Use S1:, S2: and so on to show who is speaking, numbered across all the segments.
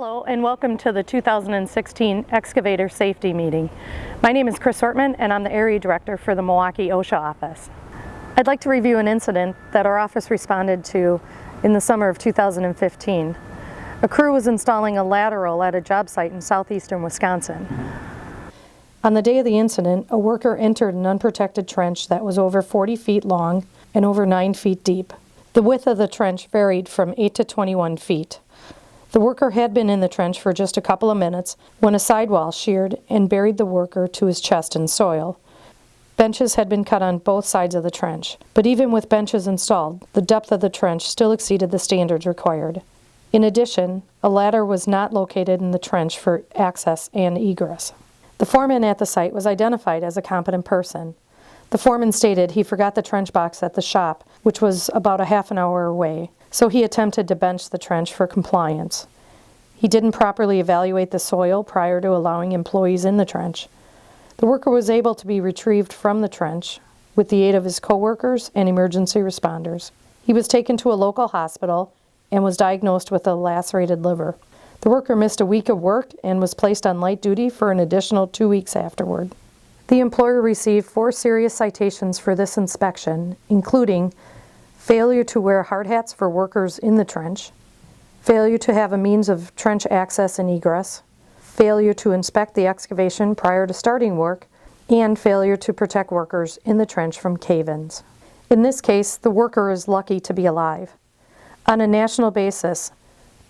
S1: Hello and welcome to the 2016 Excavator Safety Meeting. My name is Chris Ortman and I'm the Area Director for the Milwaukee OSHA office. I'd like to review an incident that our office responded to in the summer of 2015. A crew was installing a lateral at a job site in southeastern Wisconsin. On the day of the incident, a worker entered an unprotected trench that was over 40 feet long and over 9 feet deep. The width of the trench varied from 8 to 21 feet. The worker had been in the trench for just a couple of minutes when a sidewall sheared and buried the worker to his chest in soil. Benches had been cut on both sides of the trench, but even with benches installed, the depth of the trench still exceeded the standards required. In addition, a ladder was not located in the trench for access and egress. The foreman at the site was identified as a competent person. The foreman stated he forgot the trench box at the shop, which was about a half an hour away, so he attempted to bench the trench for compliance. He didn't properly evaluate the soil prior to allowing employees in the trench. The worker was able to be retrieved from the trench with the aid of his coworkers and emergency responders. He was taken to a local hospital and was diagnosed with a lacerated liver. The worker missed a week of work and was placed on light duty for an additional 2 weeks afterward. The employer received 4 serious citations for this inspection, including failure to wear hard hats for workers in the trench, failure to have a means of trench access and egress, failure to inspect the excavation prior to starting work, and failure to protect workers in the trench from cave-ins. In this case, the worker is lucky to be alive. On a national basis,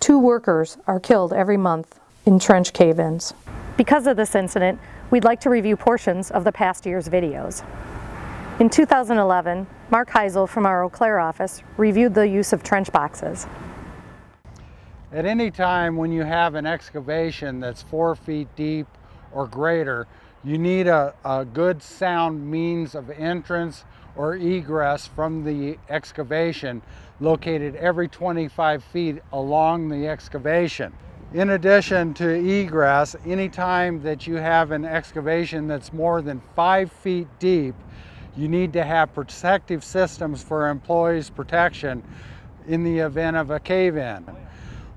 S1: 2 workers are killed every month in trench cave-ins. Because of this incident, we'd like to review portions of the past year's videos. In 2011, Mark Heisel from our Eau Claire office reviewed the use of trench boxes.
S2: At any time when you have an excavation that's 4 feet deep or greater, you need a good sound means of entrance or egress from the excavation located every 25 feet along the excavation. In addition to egress, anytime that you have an excavation that's more than 5 feet deep, you need to have protective systems for employees' protection in the event of a cave-in.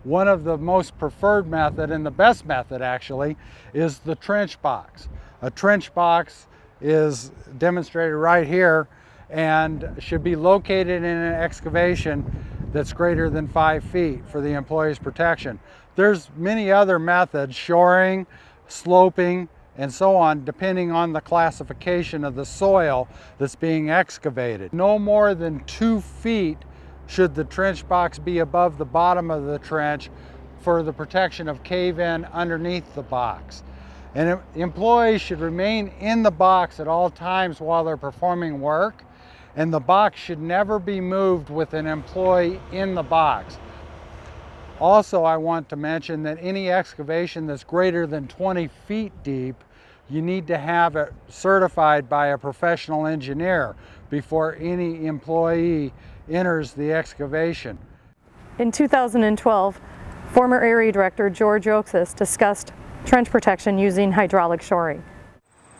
S2: One of the most preferred method, and the best method actually, is the trench box. A trench box is demonstrated right here and should be located in an excavation that's greater than 5 feet for the employee's protection. There's many other methods, shoring, sloping, and so on, depending on the classification of the soil that's being excavated. No more than 2 feet should the trench box be above the bottom of the trench for the protection of cave-in underneath the box. And employees should remain in the box at all times while they're performing work, and the box should never be moved with an employee in the box. Also, I want to mention that any excavation that's greater than 20 feet deep, you need to have it certified by a professional engineer before any employee enters the excavation.
S1: In 2012, former Area Director George Oaksis discussed trench protection using hydraulic shoring.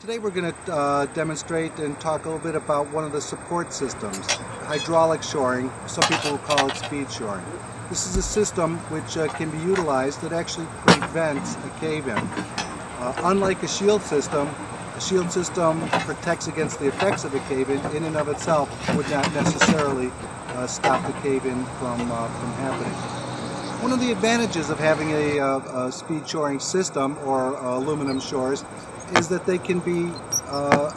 S3: Today we're going to demonstrate and talk a little bit about one of the support systems, hydraulic shoring. Some people will call it speed shoring. This is a system which can be utilized that actually prevents a cave-in. Unlike a shield system protects against the effects of a cave-in and of itself would not necessarily stop the cave-in from happening. One of the advantages of having a speed shoring system or aluminum shores is that they can be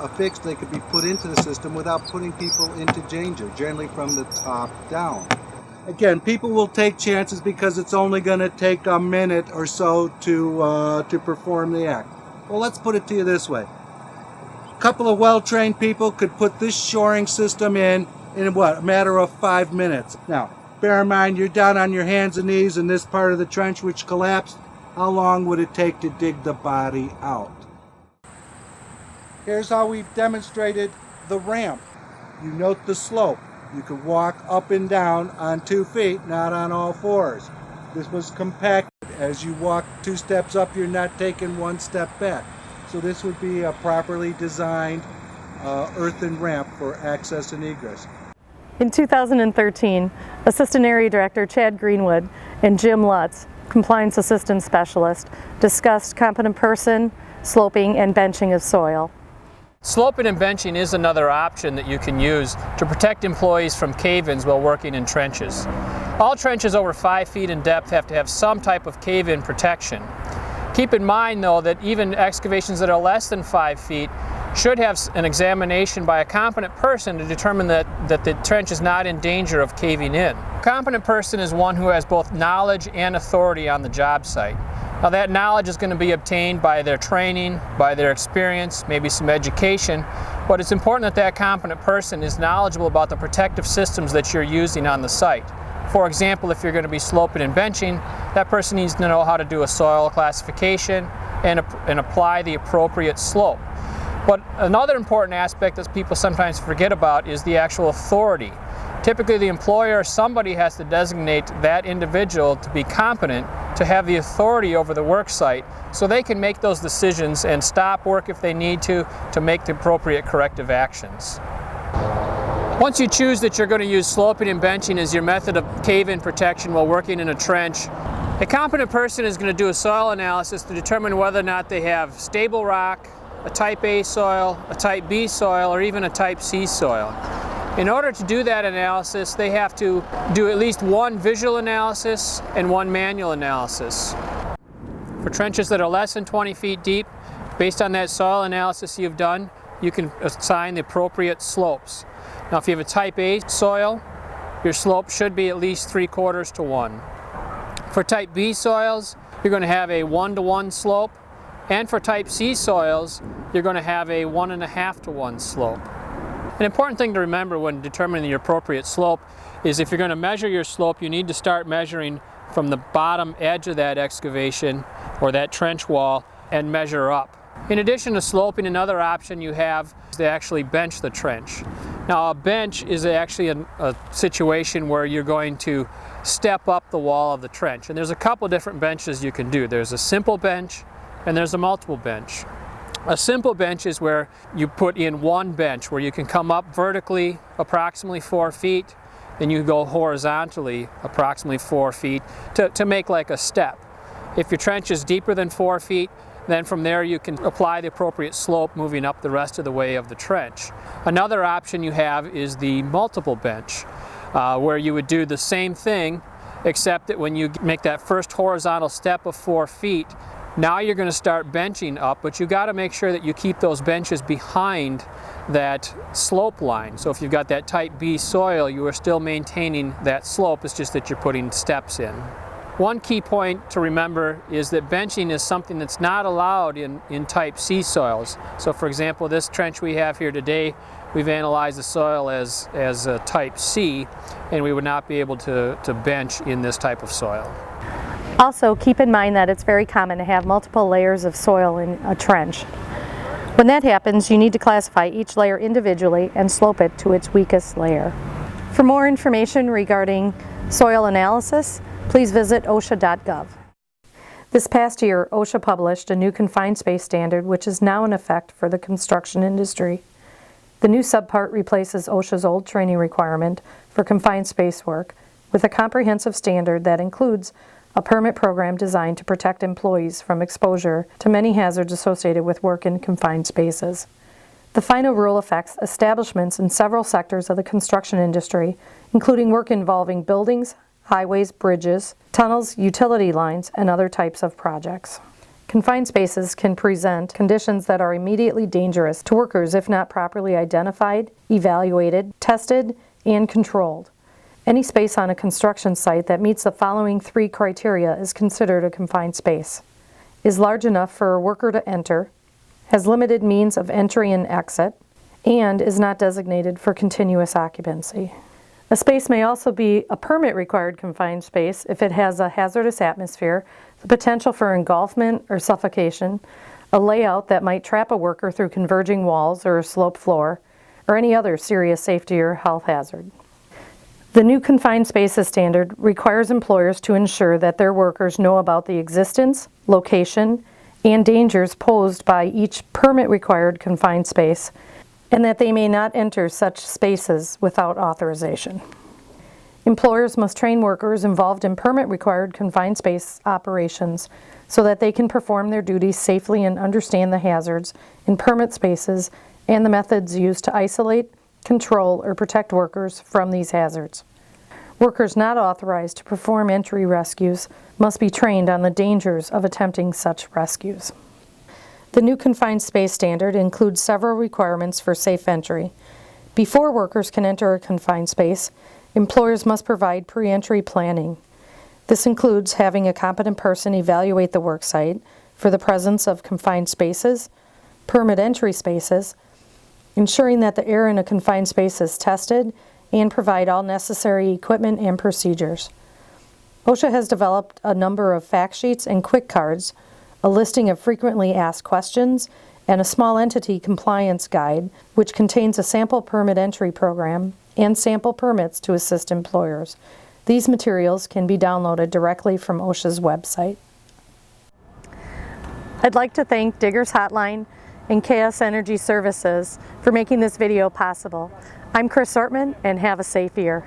S3: affixed, they can be put into the system without putting people into danger, generally from the top down. Again, people will take chances because it's only going to take a minute or so to perform the act. Well, let's put it to you this way. A couple of well-trained people could put this shoring system in what, a matter of 5 minutes. Now, bear in mind you're down on your hands and knees in this part of the trench which collapsed. How long would it take to dig the body out? Here's how we've demonstrated the ramp. You note the slope. You could walk up and down on 2 feet, not on all 4s. This was compacted. As you walk 2 steps up, you're not taking 1 step back. So this would be a properly designed earthen ramp for access and egress.
S1: In 2013, Assistant Area Director Chad Greenwood and Jim Lutz Compliance Assistant Specialist, discussed competent person, sloping, and benching of soil.
S4: Sloping and benching is another option that you can use to protect employees from cave-ins while working in trenches. All trenches over 5 feet in depth have to have some type of cave-in protection. Keep in mind though that even excavations that are less than 5 feet should have an examination by a competent person to determine that the trench is not in danger of caving in. A competent person is one who has both knowledge and authority on the job site. Now that knowledge is going to be obtained by their training, by their experience, maybe some education, but it's important that that competent person is knowledgeable about the protective systems that you're using on the site. For example, if you're going to be sloping and benching, that person needs to know how to do a soil classification and apply the appropriate slope. But another important aspect that people sometimes forget about is the actual authority. Typically the employer or somebody has to designate that individual to be competent to have the authority over the work site so they can make those decisions and stop work if they need to make the appropriate corrective actions. Once you choose that you're going to use sloping and benching as your method of cave-in protection while working in a trench, a competent person is going to do a soil analysis to determine whether or not they have stable rock, a type A soil, a type B soil, or even a type C soil. In order to do that analysis, they have to do at least one visual analysis and one manual analysis. For trenches that are less than 20 feet deep, based on that soil analysis you've done, you can assign the appropriate slopes. Now if you have a type A soil, your slope should be at least 3/4 to 1. For type B soils, you're going to have a 1-to-1 slope, and for type C soils, you're going to have a 1.5 to 1 slope. An important thing to remember when determining your appropriate slope is if you're going to measure your slope, you need to start measuring from the bottom edge of that excavation or that trench wall and measure up. In addition to sloping, another option you have is to actually bench the trench. Now a bench is actually a situation where you're going to step up the wall of the trench, and there's a couple different benches you can do. There's a simple bench and there's a multiple bench. A simple bench is where you put in one bench where you can come up vertically approximately 4 feet, then you go horizontally approximately 4 feet to make like a step. If your trench is deeper than 4 feet, then from there you can apply the appropriate slope moving up the rest of the way of the trench. Another option you have is the multiple bench, where you would do the same thing, except that when you make that first horizontal step of 4 feet, now you're going to start benching up, but you got to make sure that you keep those benches behind that slope line. So if you've got that type B soil, you are still maintaining that slope, it's just that you're putting steps in. One key point to remember is that benching is something that's not allowed in type C soils. So for example, this trench we have here today, we've analyzed the soil as a type C, and we would not be able to bench in this type of soil.
S1: Also, keep in mind that it's very common to have multiple layers of soil in a trench. When that happens, you need to classify each layer individually and slope it to its weakest layer. For more information regarding soil analysis, please visit OSHA.gov. This past year, OSHA published a new confined space standard which is now in effect for the construction industry. The new subpart replaces OSHA's old training requirement for confined space work with a comprehensive standard that includes a permit program designed to protect employees from exposure to many hazards associated with work in confined spaces. The final rule affects establishments in several sectors of the construction industry, including work involving buildings, highways, bridges, tunnels, utility lines, and other types of projects. Confined spaces can present conditions that are immediately dangerous to workers if not properly identified, evaluated, tested, and controlled. Any space on a construction site that meets the following 3 criteria is considered a confined space: is large enough for a worker to enter, has limited means of entry and exit, and is not designated for continuous occupancy. A space may also be a permit-required confined space if it has a hazardous atmosphere, the potential for engulfment or suffocation, a layout that might trap a worker through converging walls or a sloped floor, or any other serious safety or health hazard. The new confined spaces standard requires employers to ensure that their workers know about the existence, location, and dangers posed by each permit-required confined space, and that they may not enter such spaces without authorization. Employers must train workers involved in permit-required confined space operations so that they can perform their duties safely and understand the hazards in permit spaces and the methods used to isolate, control, or protect workers from these hazards. Workers not authorized to perform entry rescues must be trained on the dangers of attempting such rescues. The new confined space standard includes several requirements for safe entry. Before workers can enter a confined space, employers must provide pre-entry planning. This includes having a competent person evaluate the worksite for the presence of confined spaces, permit entry spaces, ensuring that the air in a confined space is tested, and provide all necessary equipment and procedures. OSHA has developed a number of fact sheets and quick cards, a listing of frequently asked questions, and a small entity compliance guide, which contains a sample permit entry program and sample permits to assist employers. These materials can be downloaded directly from OSHA's website. I'd like to thank Diggers Hotline and KS Energy Services for making this video possible. I'm Chris Sortman, and have a safe year.